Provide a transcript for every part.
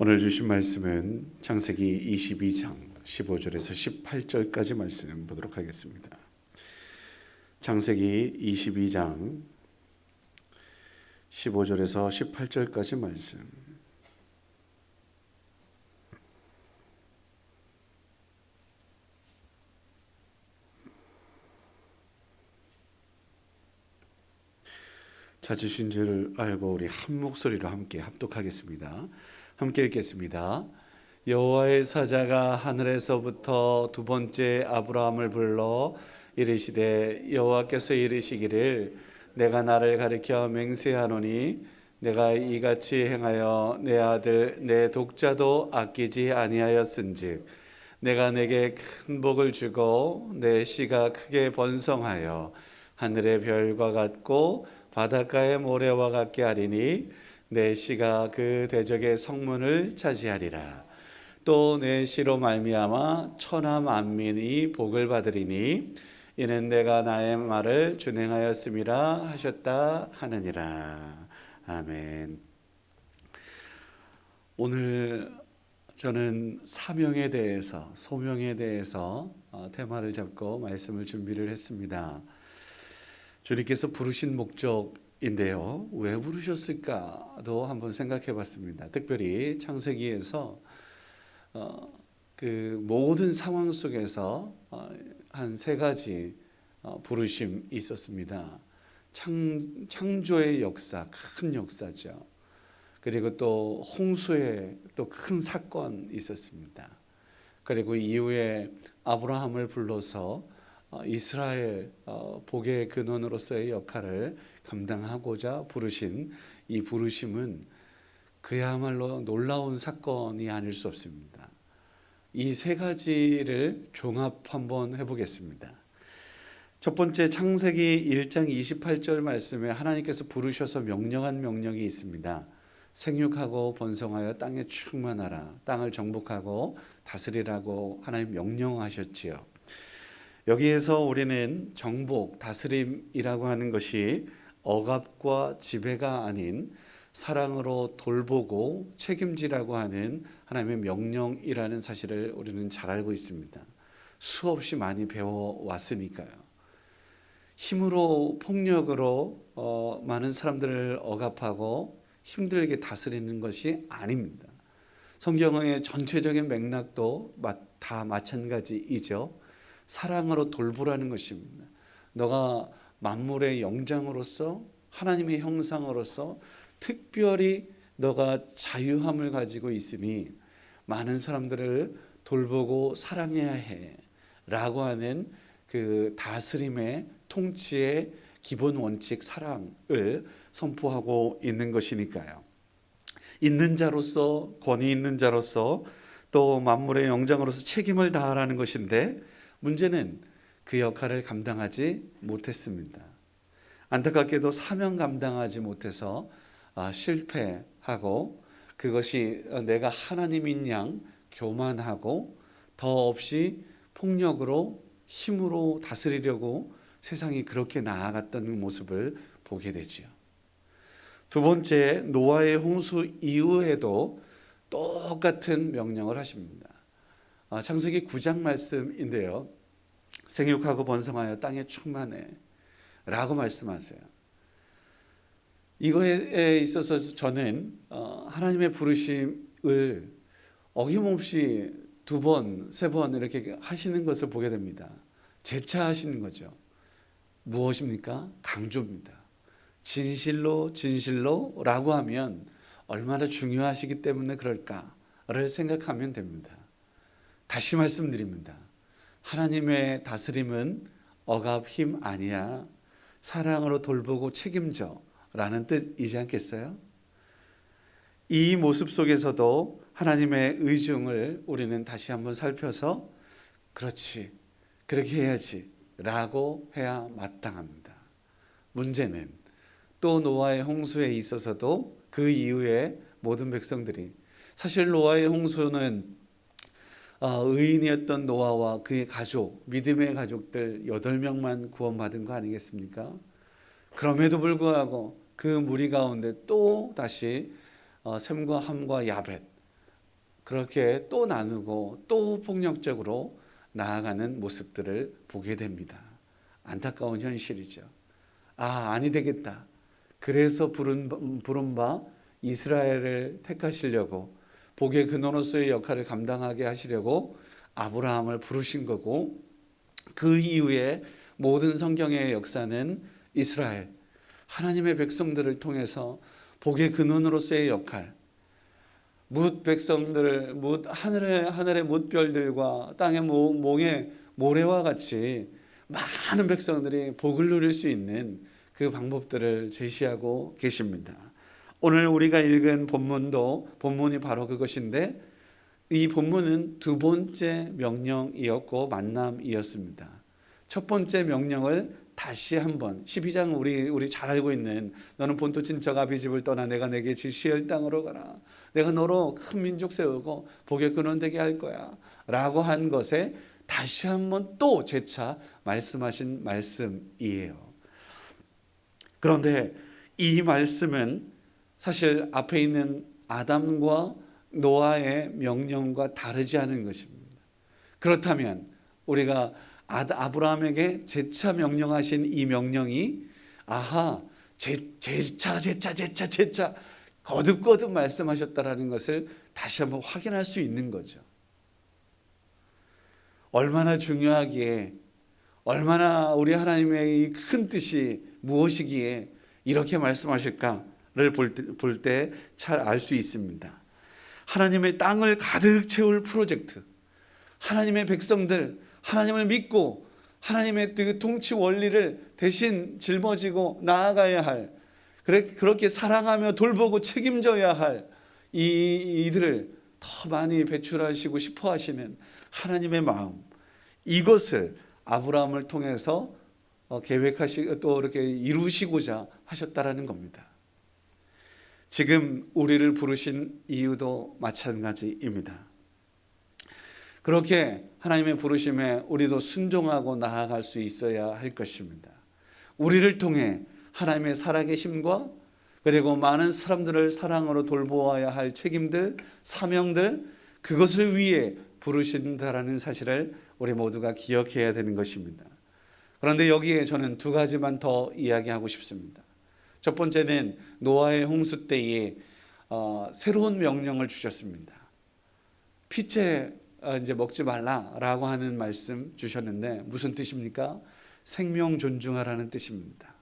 오늘 주신 말씀은 창세기 22장 15절에서 18절까지 말씀 보도록 하겠습니다. 창세기 22장 15절에서 18절까지 말씀. 찾으신 줄 알고 우리 한 목소리로 함께 합독하겠습니다. 함께 읽겠습니다. 여호와의 사자가 하늘에서부터 두 번째 아브라함을 불러 이르시되 여호와께서 이르시기를 내가 나를 가리켜 맹세하노니 내가 이같이 행하여 내 아들 내 독자도 아끼지 아니하였은즉 내가 내게 큰 복을 주고 내 씨가 크게 번성하여 하늘의 별과 같고 바닷가의 모래와 같게 하리니 내 씨가 그 대적의 성문을 차지하리라. 또 내 씨로 말미암아 천하 만민이 복을 받으리니 이는 내가 나의 말을 준행하였음이라 하셨다 하느니라. 아멘. 오늘 저는 사명에 대해서, 소명에 대해서 테마를 잡고 말씀을 준비를 했습니다. 주님께서 부르신 목적인데요, 왜 부르셨을까도 한번 생각해 봤습니다. 특별히 창세기에서 그 모든 상황 속에서 한 세 가지 부르심이 있었습니다. 창조의 역사, 큰 역사죠. 그리고 또 홍수의 또 큰 사건이 있었습니다. 그리고 이후에 아브라함을 불러서 이스라엘 복의 근원으로서의 역할을 감당하고자 부르신 이 부르심은 그야말로 놀라운 사건이 아닐 수 없습니다. 이 세 가지를 종합 한번 해보겠습니다. 첫 번째, 창세기 1장 28절 말씀에 하나님께서 부르셔서 명령한 명령이 있습니다. 생육하고 번성하여 땅에 충만하라, 땅을 정복하고 다스리라고 하나님 명령하셨지요. 여기에서 우리는 정복, 다스림이라고 하는 것이 억압과 지배가 아닌 사랑으로 돌보고 책임지라고 하는 하나님의 명령이라는 사실을 우리는 잘 알고 있습니다. 수없이 많이 배워왔으니까요. 힘으로, 폭력으로 많은 사람들을 억압하고 힘들게 다스리는 것이 아닙니다. 성경의 전체적인 맥락도 다 마찬가지이죠. 사랑으로 돌보라는 것입니다. 너가 만물의 영장으로서 하나님의 형상으로서 특별히 너가 자유함을 가지고 있으니 많은 사람들을 돌보고 사랑해야 해 라고 하는 그 다스림의 통치의 기본 원칙 사랑을 선포하고 있는 것이니까요. 있는 자로서, 권위 있는 자로서 또 만물의 영장으로서 책임을 다하라는 것인데 문제는 그 역할을 감당하지 못했습니다. 안타깝게도 사명 감당하지 못해서 실패하고 그것이 내가 하나님인 양 교만하고 더 없이 폭력으로 힘으로 다스리려고 세상이 그렇게 나아갔던 모습을 보게 되지요. 두 번째, 노아의 홍수 이후에도 똑같은 명령을 하십니다. 창세기 9장 말씀인데요. 생육하고 번성하여 땅에 충만해 라고 말씀하세요. 이거에 있어서 저는 하나님의 부르심을 어김없이 두 번, 세 번 이렇게 하시는 것을 보게 됩니다. 재차하시는 거죠. 무엇입니까? 강조입니다. 진실로 진실로 라고 하면 얼마나 중요하시기 때문에 그럴까를 생각하면 됩니다. 다시 말씀드립니다. 하나님의 다스림은 억압, 힘 아니야. 사랑으로 돌보고 책임져 라는 뜻이지 않겠어요? 이 모습 속에서도 하나님의 의중을 우리는 다시 한번 살펴서 그렇지, 그렇게 해야지 라고 해야 마땅합니다. 문제는 또 노아의 홍수에 있어서도 그 이후에 모든 백성들이, 사실 노아의 홍수는 의인이었던 노아와 그의 가족, 믿음의 가족들 8명만 구원받은 거 아니겠습니까? 그럼에도 불구하고 그 무리 가운데 또 다시 셈과 함과 야벳 그렇게 또 나누고 또 폭력적으로 나아가는 모습들을 보게 됩니다. 안타까운 현실이죠. 아니 되겠다. 그래서 부른 바 이스라엘을 택하시려고 복의 근원으로서의 역할을 감당하게 하시려고 아브라함을 부르신 거고, 그 이후에 모든 성경의 역사는 이스라엘, 하나님의 백성들을 통해서 복의 근원으로서의 역할, 뭇 백성들, 하늘의 뭇별들과 땅의 몽의 모래와 같이 많은 백성들이 복을 누릴 수 있는 그 방법들을 제시하고 계십니다. 오늘 우리가 읽은 본문이 바로 그것인데, 이 본문은 두 번째 명령이었고 만남이었습니다. 첫 번째 명령을 다시 한번 12장 우리 잘 알고 있는, 너는 본토 친척 아비집을 떠나 내가 내게 지시할 땅으로 가라. 내가 너로 큰 민족 세우고 복의 근원 되게 할 거야 라고 한 것에 다시 한번 또 재차 말씀하신 말씀이에요. 그런데 이 말씀은 사실 앞에 있는 아담과 노아의 명령과 다르지 않은 것입니다. 그렇다면 우리가 아브라함에게 재차 명령하신 이 명령이 재차 거듭 말씀하셨다라는 것을 다시 한번 확인할 수 있는 거죠. 얼마나 중요하기에, 얼마나 우리 하나님의 이 큰 뜻이 무엇이기에 이렇게 말씀하실까를 볼 때 잘 알 수 있습니다. 하나님의 땅을 가득 채울 프로젝트, 하나님의 백성들, 하나님을 믿고 하나님의 그 통치 원리를 대신 짊어지고 나아가야 할, 그렇게 사랑하며 돌보고 책임져야 할 이들을 더 많이 배출하시고 싶어 하시는 하나님의 마음, 이것을 아브라함을 통해서 계획하시고 또 이렇게 이루시고자 하셨다라는 겁니다. 지금 우리를 부르신 이유도 마찬가지입니다. 그렇게 하나님의 부르심에 우리도 순종하고 나아갈 수 있어야 할 것입니다. 우리를 통해 하나님의 살아계심과 그리고 많은 사람들을 사랑으로 돌보아야 할 책임들, 사명들, 그것을 위해 부르신다라는 사실을 우리 모두가 기억해야 되는 것입니다. 그런데 여기에 저는 두 가지만 더 이야기하고 싶습니다. 첫 번째는 노아의 홍수 때에 새로운 명령을 주셨습니다. 피채 이제 먹지 말라라고 하는 말씀 주셨는데 무슨 뜻입니까? 생명 존중하라는 뜻입니다.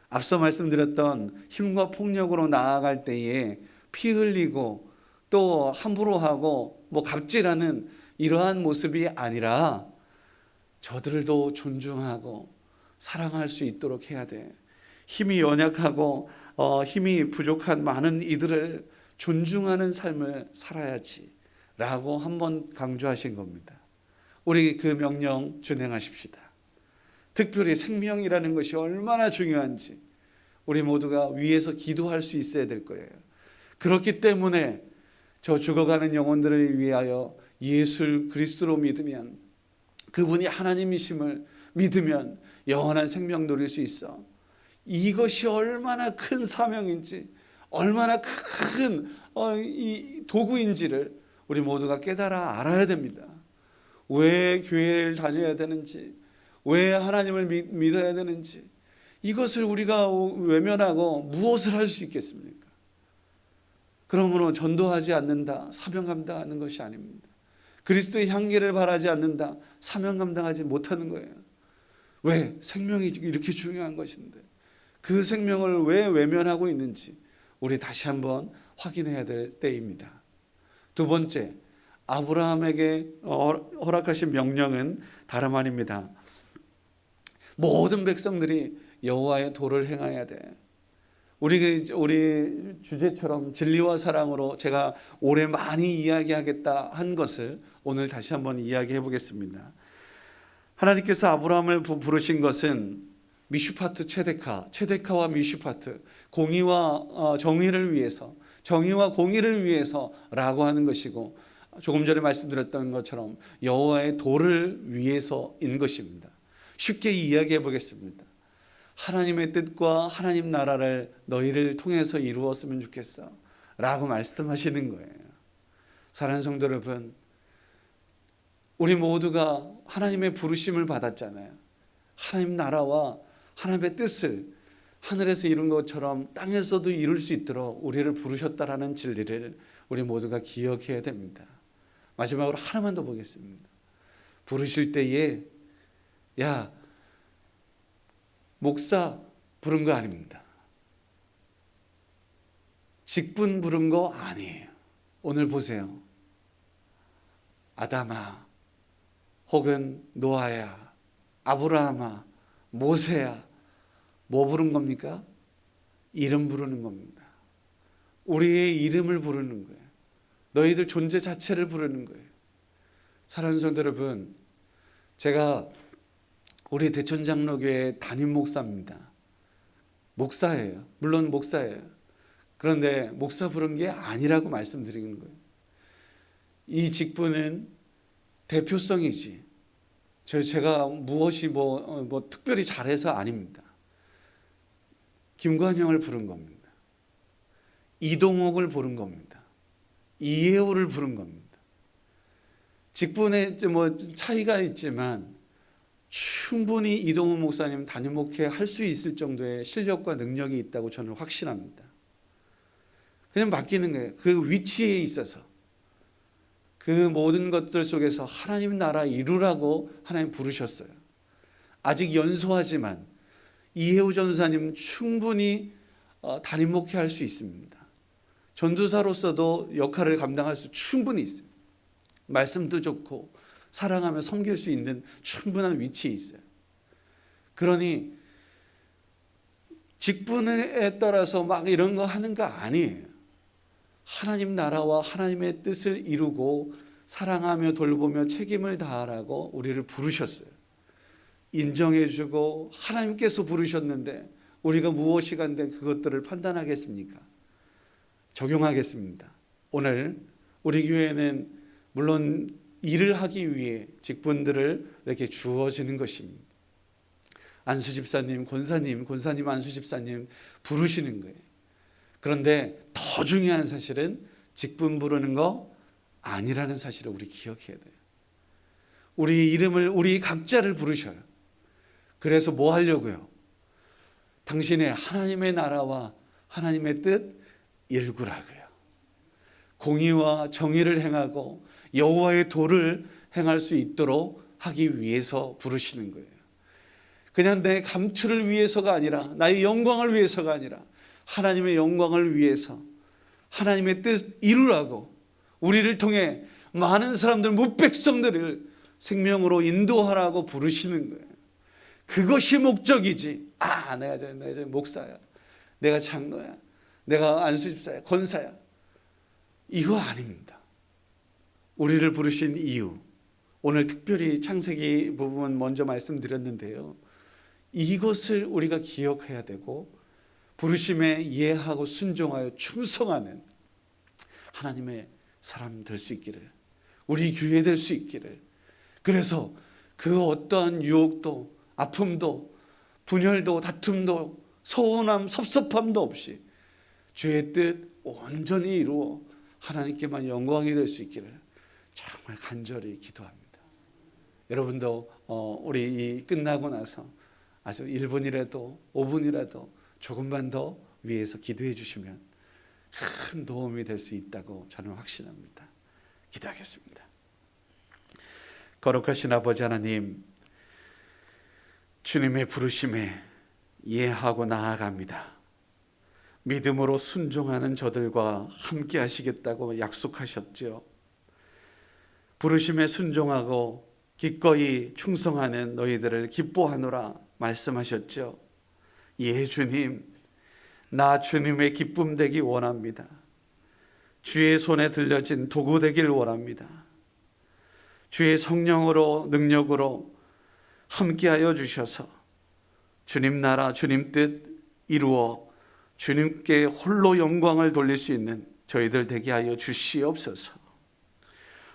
앞서 말씀드렸던 힘과 폭력으로 나아갈 때에 피 흘리고 또 함부로 하고 갑질하는 이러한 모습이 아니라 저들도 존중하고 사랑할 수 있도록 해야 돼. 힘이 연약하고 힘이 부족한 많은 이들을 존중하는 삶을 살아야지 라고 한번 강조하신 겁니다. 우리 그 명령 준행하십시다. 특별히 생명이라는 것이 얼마나 중요한지 우리 모두가 위에서 기도할 수 있어야 될 거예요. 그렇기 때문에 저 죽어가는 영혼들을 위하여 예수 그리스도로 믿으면, 그분이 하나님이심을 믿으면 영원한 생명 누릴 수 있어. 이것이 얼마나 큰 사명인지, 얼마나 큰 이 도구인지를 우리 모두가 깨달아 알아야 됩니다. 왜 교회를 다녀야 되는지, 왜 하나님을 믿어야 되는지, 이것을 우리가 외면하고 무엇을 할 수 있겠습니까? 그러므로 전도하지 않는다, 사명 감당하는 것이 아닙니다. 그리스도의 향기를 바라지 않는다, 사명 감당하지 못하는 거예요. 왜? 생명이 이렇게 중요한 것인데 그 생명을 왜 외면하고 있는지 우리 다시 한번 확인해야 될 때입니다. 두 번째, 아브라함에게 허락하신 명령은 다름 아닙니다. 모든 백성들이 여호와의 도를 행해야 돼. 우리 주제처럼 진리와 사랑으로 제가 올해 많이 이야기하겠다 한 것을 오늘 다시 한번 이야기해 보겠습니다. 하나님께서 아브라함을 부르신 것은 미슈파트 체데카와 미슈파트, 공의와 정의를 위해서, 정의와 공의를 위해서라고 하는 것이고, 조금 전에 말씀드렸던 것처럼 여호와의 도를 위해서인 것입니다. 쉽게 이야기해 보겠습니다. 하나님의 뜻과 하나님 나라를 너희를 통해서 이루었으면 좋겠어 라고 말씀하시는 거예요. 사랑하는 성도 여러분, 우리 모두가 하나님의 부르심을 받았잖아요. 하나님 나라와 하나님의 뜻을 하늘에서 이룬 것처럼 땅에서도 이룰 수 있도록 우리를 부르셨다라는 진리를 우리 모두가 기억해야 됩니다. 마지막으로 하나만 더 보겠습니다. 부르실 때에 야, 목사 부른 거 아닙니다. 직분 부른 거 아니에요. 오늘 보세요. 아담아, 혹은 노아야, 아브라함아, 모세야, 뭐 부른 겁니까? 이름 부르는 겁니다. 우리의 이름을 부르는 거예요. 너희들 존재 자체를 부르는 거예요. 사랑하는 성도 여러분, 제가 우리 대천장로교회 담임 목사입니다. 목사예요. 물론 목사예요. 그런데 목사 부른 게 아니라고 말씀드리는 거예요. 이 직분은 대표성이지, 제가 무엇이 뭐 특별히 잘해서 아닙니다. 김관영을 부른 겁니다. 이동욱을 부른 겁니다. 이혜호를 부른 겁니다. 직분에 뭐 차이가 있지만 충분히 이동욱 목사님 담임 목회 할 수 있을 정도의 실력과 능력이 있다고 저는 확신합니다. 그냥 맡기는 거예요. 그 위치에 있어서 그 모든 것들 속에서 하나님 나라 이루라고 하나님 부르셨어요. 아직 연소하지만 이혜우 전사님 충분히 담임 목회할 수 있습니다. 전도사로서도 역할을 감당할 수 충분히 있습니다. 말씀도 좋고 사랑하며 섬길 수 있는 충분한 위치에 있어요. 그러니 직분에 따라서 막 이런 거 하는 거 아니에요. 하나님 나라와 하나님의 뜻을 이루고 사랑하며 돌보며 책임을 다하라고 우리를 부르셨어요. 인정해주고 하나님께서 부르셨는데 우리가 무엇이 간데 그것들을 판단하겠습니까? 적용하겠습니다. 오늘 우리 교회는 물론 일을 하기 위해 직분들을 이렇게 주어지는 것입니다. 안수 집사님, 권사님 안수 집사님 부르시는 거예요. 그런데 더 중요한 사실은 직분 부르는 거 아니라는 사실을 우리 기억해야 돼요. 우리 이름을, 우리 각자를 부르셔요. 그래서 뭐 하려고요? 당신의 하나님의 나라와 하나님의 뜻 일구라고요. 공의와 정의를 행하고 여호와의 도를 행할 수 있도록 하기 위해서 부르시는 거예요. 그냥 내 감투를 위해서가 아니라, 나의 영광을 위해서가 아니라 하나님의 영광을 위해서 하나님의 뜻 이루라고 우리를 통해 많은 사람들, 무백성들을 생명으로 인도하라고 부르시는 거예요. 그것이 목적이지. 내가 저 목사야, 내가 장로야, 내가 안수집사야, 권사야, 이거 아닙니다. 우리를 부르신 이유, 오늘 특별히 창세기 부분 먼저 말씀드렸는데요, 이것을 우리가 기억해야 되고 부르심에 이해하고 순종하여 충성하는 하나님의 사람 될 수 있기를, 우리 교회 될 수 있기를, 그래서 그 어떠한 유혹도 아픔도 분열도 다툼도 서운함 섭섭함도 없이 주의 뜻 온전히 이루어 하나님께만 영광이 될 수 있기를 정말 간절히 기도합니다. 여러분도 우리 이 끝나고 나서 아주 1분이라도 5분이라도 조금만 더 위해서 기도해 주시면 큰 도움이 될 수 있다고 저는 확신합니다. 기도하겠습니다. 거룩하신 아버지 하나님, 주님의 부르심에 이해하고 나아갑니다. 믿음으로 순종하는 저들과 함께 하시겠다고 약속하셨죠. 부르심에 순종하고 기꺼이 충성하는 너희들을 기뻐하노라 말씀하셨죠. 예, 주님, 나 주님의 기쁨 되기 원합니다. 주의 손에 들려진 도구 되길 원합니다. 주의 성령으로 능력으로 함께하여 주셔서 주님 나라 주님 뜻 이루어 주님께 홀로 영광을 돌릴 수 있는 저희들 되게 하여 주시옵소서.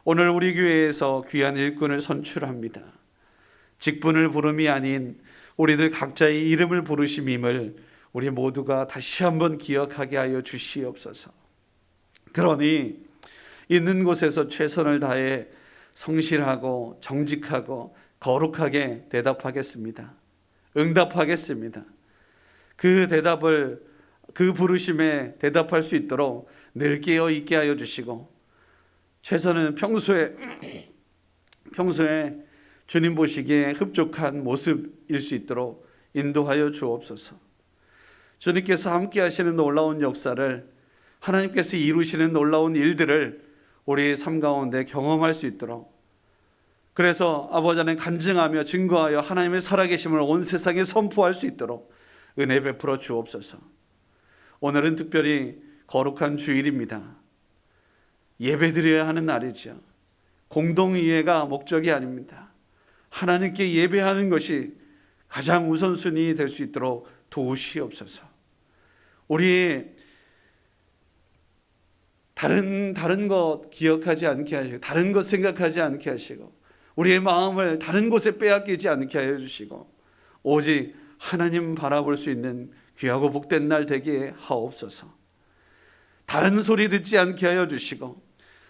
오늘 우리 교회에서 귀한 일꾼을 선출합니다. 직분을 부름이 아닌 우리들 각자의 이름을 부르심임을 우리 모두가 다시 한번 기억하게 하여 주시옵소서. 그러니 있는 곳에서 최선을 다해 성실하고 정직하고 거룩하게 대답하겠습니다. 응답하겠습니다. 그 대답을, 그 부르심에 대답할 수 있도록 늘 깨어 있게 하여 주시고, 최선을 평소에 주님 보시기에 흡족한 모습일 수 있도록 인도하여 주옵소서. 주님께서 함께 하시는 놀라운 역사를, 하나님께서 이루시는 놀라운 일들을 우리의 삶 가운데 경험할 수 있도록, 그래서 아버지 안에 간증하며 증거하여 하나님의 살아계심을 온 세상에 선포할 수 있도록 은혜 베풀어 주옵소서. 오늘은 특별히 거룩한 주일입니다. 예배드려야 하는 날이죠. 공동의회가 목적이 아닙니다. 하나님께 예배하는 것이 가장 우선순위 될 수 있도록 도우시옵소서. 우리 다른 것 기억하지 않게 하시고, 다른 것 생각하지 않게 하시고, 우리의 마음을 다른 곳에 빼앗기지 않게 하여 주시고, 오직 하나님 바라볼 수 있는 귀하고 복된 날 되게 하옵소서. 다른 소리 듣지 않게 하여 주시고,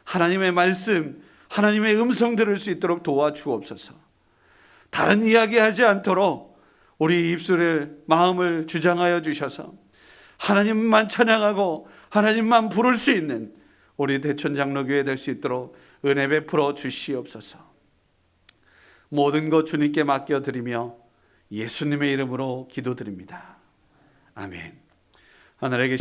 하나님의 말씀, 하나님의 음성 들을 수 있도록 도와주옵소서. 다른 이야기 하지 않도록 우리 입술을, 마음을 주장하여 주셔서 하나님만 찬양하고 하나님만 부를 수 있는 우리 대천장로교회 될 수 있도록 은혜 베풀어 주시옵소서. 모든 것 주님께 맡겨드리며 예수님의 이름으로 기도드립니다. 아멘. 하늘에 계신